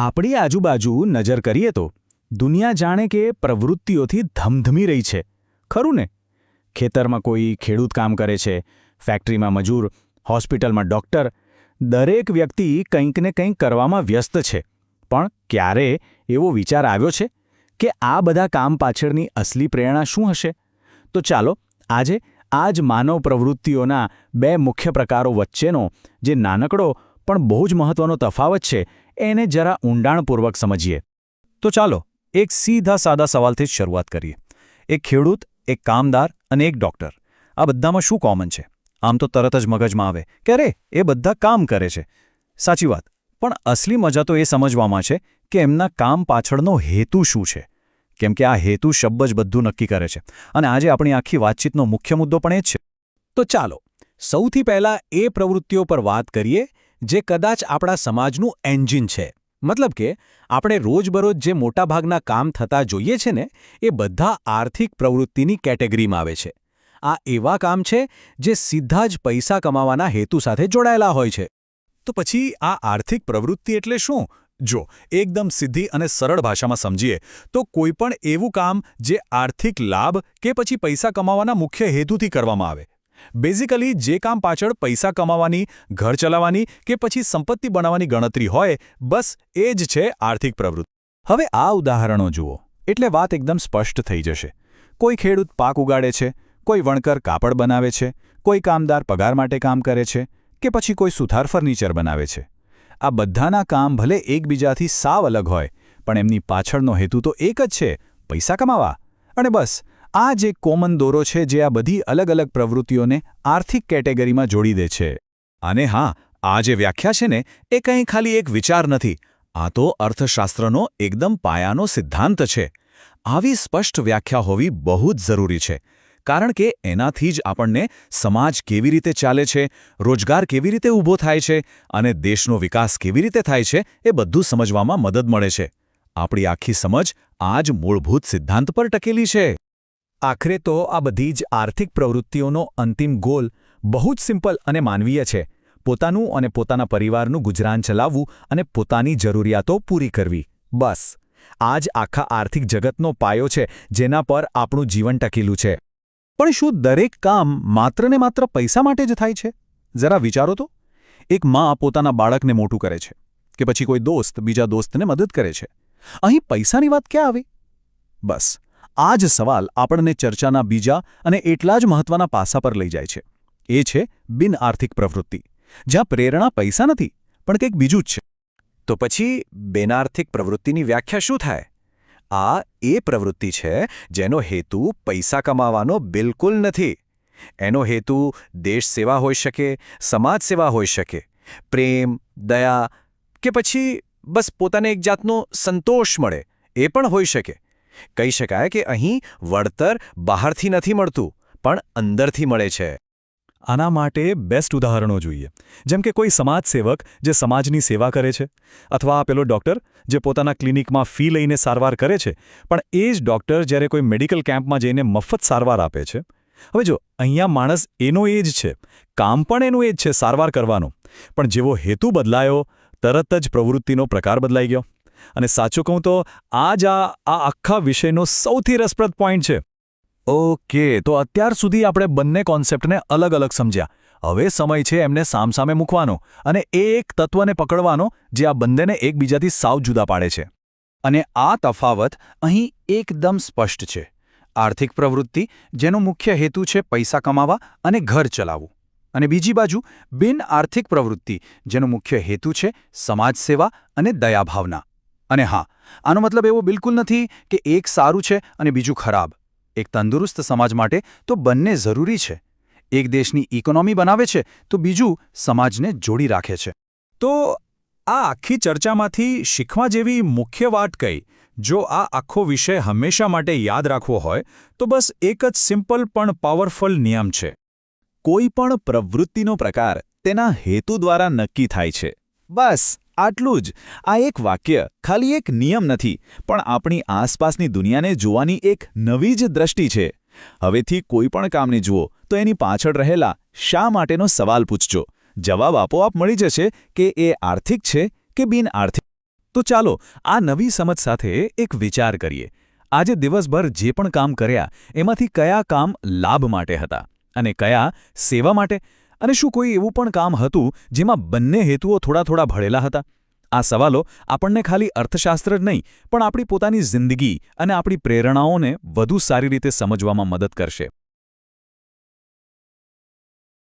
આપણી આજુબાજુ નજર કરીએ તો દુનિયા જાણે કે પ્રવૃત્તિઓથી ધમધમી રહી છે, ખરું ને? ખેતરમાં કોઈ ખેડૂત કામ કરે છે, ફેક્ટરીમાં મજૂર, હોસ્પિટલમાં ડૉક્ટર, દરેક વ્યક્તિ કંઈક ને કંઈક કરવામાં વ્યસ્ત છે. પણ ક્યારે એવો વિચાર આવ્યો છે કે આ બધા કામ પાછળની અસલી પ્રેરણા શું હશે? તો ચાલો આજે આ જ માનવ પ્રવૃત્તિઓના બે મુખ્ય પ્રકારો વચ્ચેનો જે નાનકડો પણ બહુ જ મહત્વનો તફાવત છે એને જરા ઊંડાણપૂર્વક સમજીએ. તો ચાલો એક સીધા સાદા સવાલથી જ શરૂઆત કરીએ. એક ખેડૂત, એક કામદાર અને એક ડૉક્ટર, આ બધામાં શું કોમન છે? આમ તો તરત જ મગજમાં આવે કે અરે એ બધા કામ કરે છે. સાચી વાત, પણ અસલી મજા તો એ સમજવામાં છે કે એમના કામ પાછળનો હેતુ શું છે. કેમ કે આ હેતુ શબ્દ જ બધું નક્કી કરે છે. અને આજે આપણી આખી વાતચીતનો મુખ્ય મુદ્દો પણ એ જ છે. તો ચાલો સૌથી પહેલાં એ પ્રવૃત્તિઓ પર વાત કરીએ જે કદાચ આપણા સમાજનું એન્જિન છે. મતલબ કે આપણે રોજબરોજ જે મોટાભાગના કામ થતા જોઈએ છે ને, એ બધા આર્થિક પ્રવૃત્તિની કેટેગરીમાં આવે છે. આ એવા કામ છે જે સીધા જ પૈસા કમાવાના હેતુ સાથે જોડાયેલા હોય છે. તો પછી આ આર્થિક પ્રવૃત્તિ એટલે શું? જો એકદમ સીધી અને સરળ ભાષામાં સમજીએ તો કોઈપણ એવું કામ જે આર્થિક લાભ કે પછી પૈસા કમાવાના મુખ્ય હેતુથી કરવામાં આવે. બેઝિકલી જે કામ પાછળ પૈસા કમાવાની, ઘર ચલાવવાની કે પછી સંપત્તિ બનાવવાની ગણતરી હોય, બસ એ જ છે આર્થિક પ્રવૃત્તિ. હવે આ ઉદાહરણો જુઓ એટલે વાત એકદમ સ્પષ્ટ થઈ જશે. કોઈ ખેડૂત પાક ઉગાડે છે, કોઈ વણકર કાપડ બનાવે છે, કોઈ કામદાર પગાર માટે કામ કરે છે કે પછી કોઈ સુથાર ફર્નિચર બનાવે છે. આ બધાના કામ ભલે એકબીજાથી સાવ અલગ હોય, પણ એમની પાછળનો હેતુ તો એક જ છે, પૈસા કમાવા. અને બસ આ જ એક કોમન દોરો છે જે આ બધી અલગ અલગ પ્રવૃત્તિઓને આર્થિક કેટેગરીમાં જોડી દે છે. અને હા, આ જે વ્યાખ્યા છે ને, એ કંઈ ખાલી એક વિચાર નથી. આ તો અર્થશાસ્ત્રનો એકદમ પાયાનો સિદ્ધાંત છે. આવી સ્પષ્ટ વ્યાખ્યા હોવી બહુ જ જરૂરી છે. કારણ કે એનાથી જ આપણને સમાજ કેવી રીતે ચાલે છે, રોજગાર કેવી રીતે ઊભો થાય છે અને દેશનો વિકાસ કેવી રીતે થાય છે એ બધું સમજવામાં મદદ મળે છે. આપણી આખી સમજ આ જ મૂળભૂત સિદ્ધાંત પર ટકેલી છે. આખરે તો આ બધી જ આર્થિક પ્રવૃત્તિઓનો અંતિમ ગોલ બહુ જ સિમ્પલ અને માનવીય છે. પોતાનું અને પોતાના પરિવારનું ગુજરાન ચલાવવું અને પોતાની જરૂરિયાતો પૂરી કરવી. બસ આ જ આખા આર્થિક જગતનો પાયો છે જેના પર આપણું જીવન ટકેલું છે. પણ શું દરેક કામ માત્ર ને માત્ર પૈસા માટે જ થાય છે? જરા વિચારો તો. એક માં પોતાના બાળકને મોટું કરે છે કે પછી કોઈ દોસ્ત બીજા દોસ્તને મદદ કરે છે. અહીં પૈસાની વાત ક્યાં આવી? બસ આ જ સવાલ આપણને ચર્ચાના બીજા અને એટલા જ મહત્વના પાસા પર લઈ જાય છે. એ છે બિનઆર્થિક પ્રવૃત્તિ, જ્યાં પ્રેરણા પૈસા નથી પણ કંઈક બીજું જ છે. તો પછી બિનઆર્થિક પ્રવૃત્તિની વ્યાખ્યા શું થાય? આ એ પ્રવૃત્તિ છે જેનો હેતુ પૈસા કમાવાનો બિલકુલ નથી. એનો હેતુ દેશ સેવા હોઈ શકે, સમાજ સેવા હોઈ શકે, પ્રેમ, દયા કે પછી બસ પોતાને એક જાતનો સંતોષ મળે એ પણ હોઈ શકે. કહી શકાય કે અહીં વળતર બહારથી નથી મળતું પણ અંદરથી મળે છે. આના માટે બેસ્ટ ઉદાહરણો જોઈએ. જેમ કે કોઈ સમાજસેવક જે સમાજની સેવા કરે છે, અથવા પેલો ડૉક્ટર જે પોતાના ક્લિનિકમાં ફી લઈને સારવાર કરે છે, પણ એ જ ડૉક્ટર જ્યારે કોઈ મેડિકલ કેમ્પમાં જઈને મફત સારવાર આપે છે. હવે જો અહીંયા માણસ એનો એ જ છે, કામ પણ એનું એ જ છે, સારવાર કરવાનો. પણ જેવો હેતુ બદલાયો, તરત જ પ્રવૃત્તિનો પ્રકાર બદલાઈ ગયો. અને સાચું કહું તો આ જ આખા વિષયનો સૌથી રસપ્રદ પોઈન્ટ છે. ઓકે, તો અત્યાર સુધી આપણે બંને કોન્સેપ્ટને અલગ અલગ સમજ્યા. હવે સમય છે એમને સામસામે મૂકવાનો અને એ એક તત્વને પકડવાનો જે આ બંનેને એકબીજાથી સાવ જુદા પાડે છે. અને આ તફાવત અહીં એકદમ સ્પષ્ટ છે. આર્થિક પ્રવૃત્તિ જેનો મુખ્ય હેતુ છે પૈસા કમાવા અને ઘર ચલાવવું, અને બીજી બાજુ બિનઆર્થિક પ્રવૃત્તિ જેનો મુખ્ય હેતુ છે સમાજ સેવા અને દયાભાવના. અને હા, આનો મતલબ એવો બિલકુલ નથી કે એક સારું છે અને બીજું ખરાબ. એક તંદુરસ્ત સમાજ માટે તો બંને જરૂરી છે. એક દેશની ઇકોનોમી બનાવે છે તો બીજું સમાજને જોડી રાખે છે. તો આ આખી ચર્ચામાંથી શીખવા જેવી મુખ્ય વાત કઈ? જો આ આખો વિષય હંમેશા માટે યાદ રાખવો હોય તો બસ એક જ સિમ્પલ પણ પાવરફુલ નિયમ છે. કોઈ પણ પ્રવૃત્તિનો પ્રકાર તેના હેતુ દ્વારા નક્કી થાય છે. બસ આટલું જ. આ એક વાક્ય ખાલી એક નિયમ નથી, પણ આપણી આસપાસની દુનિયાને જોવાની એક નવી જ દ્રષ્ટિ છે. હવેથી કોઈ પણ કામને જુઓ તો એની પાછળ રહેલા શા માટેનો સવાલ પૂછજો. જવાબ આપોઆપ મળી જશે કે એ આર્થિક છે કે બિનઆર્થિક. તો ચાલો આ નવી સમજ સાથે એક વિચાર કરીએ. આજે દિવસભર જે પણ કામ કર્યા એમાંથી કયા કામ લાભ માટે હતા અને કયા સેવા માટે? અને શું કોઈ એવું પણ કામ હતું જેમાં બંને હેતુઓ થોડા ભળેલા હતા? આ સવાલો આપણને ખાલી અર્થશાસ્ત્ર જ નહીં પણ આપણી પોતાની જિંદગી અને આપણી પ્રેરણાઓને વધુ સારી રીતે સમજવામાં મદદ કરશે.